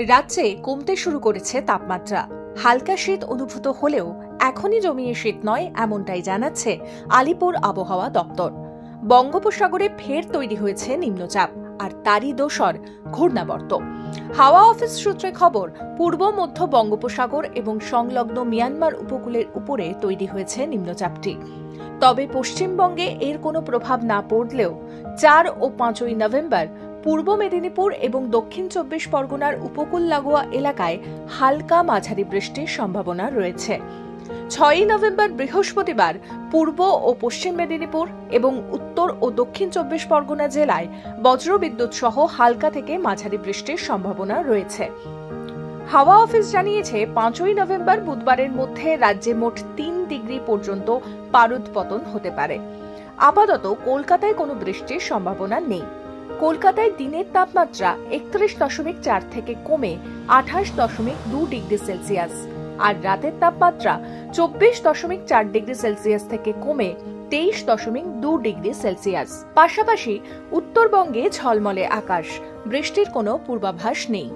রাজ্যে কমতে শুরু করেছে তাপমাত্রা। হালকা শীত অনুভূত হলেও এখনই জমিয়ে শীত নয়, এমনটাই জানাচ্ছে আলিপুর আবহাওয়া দপ্তর। বঙ্গোপসাগরে ফের তৈরি হয়েছে নিম্নচাপ, আর তারই দোসর ঘূর্ণাবর্ত। হাওয়া অফিস সূত্রে খবর, পূর্ব মধ্য বঙ্গোপসাগর এবং সংলগ্ন মিয়ানমার উপকূলের উপরে তৈরি হয়েছে নিম্নচাপটি। তবে পশ্চিমবঙ্গে এর কোনো প্রভাব না পড়লেও 4 ও 5 নভেম্বর পূর্ব মেদিনীপুর এবং দক্ষিণ 24 পরগনার উপকূল লাগোয়া এলাকায় হালকা মাঝারি বৃষ্টির সম্ভাবনা রয়েছে। 6 নভেম্বর বৃহস্পতিবার পূর্ব ও পশ্চিম মেদিনীপুর এবং উত্তর ও দক্ষিণ 24 পরগনা জেলায় বজ্রবিদ্যুৎ সহ হালকা থেকে মাঝারি বৃষ্টির সম্ভাবনা রয়েছে। হাওয়া অফিস জানিয়েছে, 5 নভেম্বর বুধবারের মধ্যে রাজ্যে মোট 3 ডিগ্রি পর্যন্ত পারদ পতন হতে পারে। আপাতত কলকাতায় কোনো বৃষ্টির সম্ভাবনা নেই। কলকাতায় দিনের তাপমাত্রা 31.4 থেকে কমে 28.2 ডিগ্রি সেলসিয়াস, আর রাতের তাপমাত্রা 24.4 ডিগ্রি সেলসিয়াস থেকে কমে 23.2 ডিগ্রি সেলসিয়াস। পাশাপাশি উত্তরবঙ্গে ঝলমলে আকাশ, বৃষ্টির কোনো পূর্বাভাস নেই।